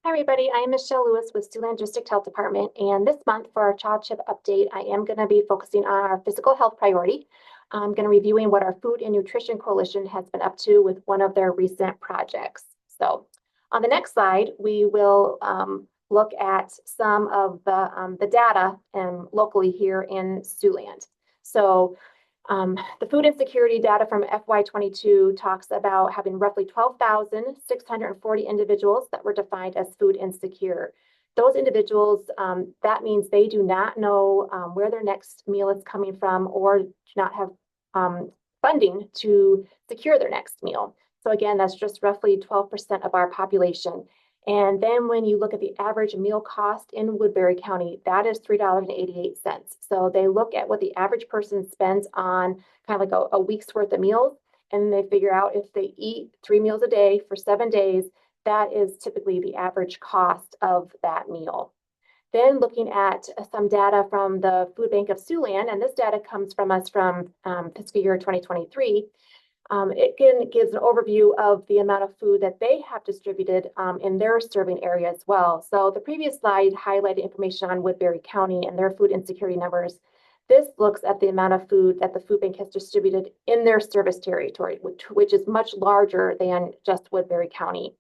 Hi, everybody. I'm Michelle Lewis with Siouxland District Health Department. And this month for our Child Chip update, I am going to be focusing on our physical health priority. I'm going to be reviewing what our Food and Nutrition Coalition has been up to with one of their recent projects. So on the next slide, we will look at some of the data locally here in Siouxland. So the food insecurity data from FY22 talks about having roughly 12,640 individuals that were defined as food insecure. Those individuals, that means they do not know where their next meal is coming from or do not have funding to secure their next meal. So again, that's just roughly 12% of our population. And then when you look at the average meal cost in Woodbury County, that is $3.88. So they look at what the average person spends on kind of like a week's worth of meals, and they figure out if they eat 3 meals a day for 7 days, that is typically the average cost of that meal. Then looking at some data from the Food Bank of Siouxland, and this data comes from us from fiscal year 2023, it gives an overview of the amount of food that they have distributed in their serving area as well. So the previous slide highlighted information on Woodbury County and their food insecurity numbers. This looks at the amount of food that the food bank has distributed in their service territory, which is much larger than just Woodbury County.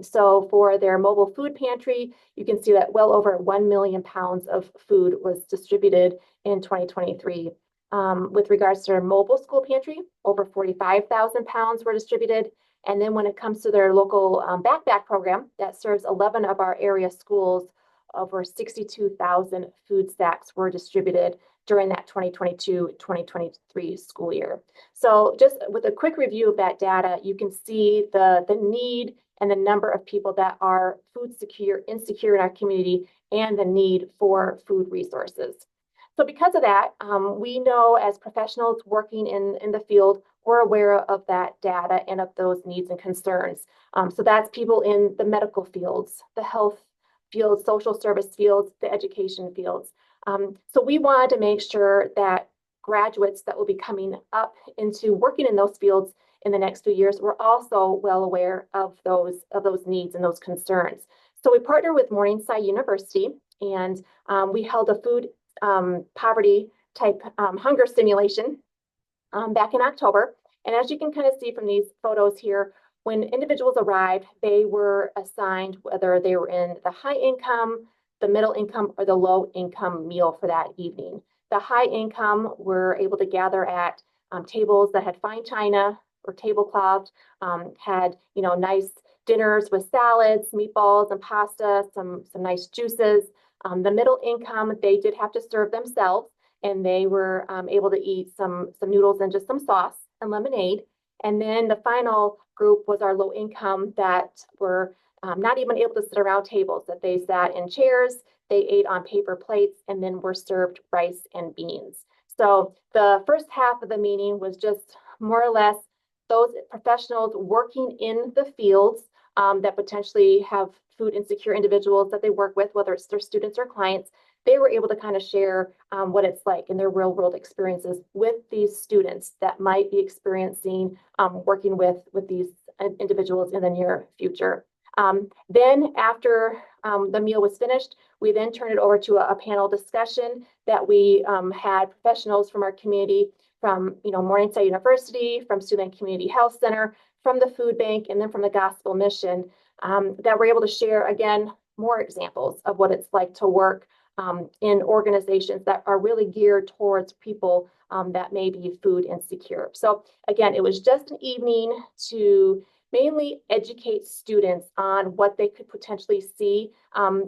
So for their mobile food pantry, you can see that well over 1 million pounds of food was distributed in 2023. With regards to their mobile school pantry, over 45,000 pounds were distributed. And then when it comes to their local backpack program that serves 11 of our area schools, over 62,000 food sacks were distributed during that 2022-2023 school year. So just with a quick review of that data, you can see the need and the number of people that are insecure in our community and the need for food resources. So because of that, we know as professionals working in the field, we're aware of that data and of those needs and concerns. So that's people in the medical fields, the health fields, social service fields, the education fields. So we wanted to make sure that graduates that will be coming up into working in those fields in the next few years were also well aware of those needs and those concerns. So we partnered with Morningside University, and we held a food poverty type hunger simulation back in October. And as you can kind of see from these photos here, when individuals arrived, they were assigned whether they were in the high income, the middle income, or the low income meal for that evening. The high income were able to gather at tables that had fine china or tablecloth, had nice dinners with salads, meatballs, and pasta, some nice juices. The middle income, they did have to serve themselves, and they were able to eat some noodles and just some sauce and lemonade. And then the final group was our low income that were not even able to sit around tables, that they sat in chairs, they ate on paper plates, and then were served rice and beans. So the first half of the meeting was just more or less those professionals working in the fields that potentially have food insecure individuals that they work with, whether it's their students or clients. They were able to kind of share what it's like in their real world experiences with these students that might be experiencing working with these individuals in the near future. Then after the meal was finished, we then turned it over to a panel discussion that we had professionals from our community, from Morningside University, from Siouxland Community Health Center, from the food bank, and then from the Gospel Mission, that were able to share, again, more examples of what it's like to work in organizations that are really geared towards people that may be food insecure. So again, it was just an evening to mainly educate students on what they could potentially see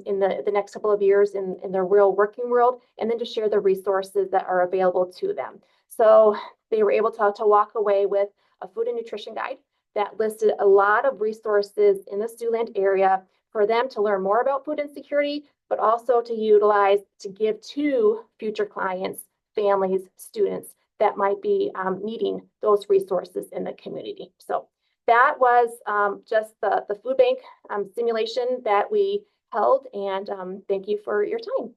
in the next couple of years in their real working world, and then to share the resources that are available to them. So they were able to walk away with a food and nutrition guide that listed a lot of resources in the Siouxland area for them to learn more about food insecurity, but also to utilize to give to future clients, families, students that might be needing those resources in the community. So that was just the food bank simulation that we held, and thank you for your time.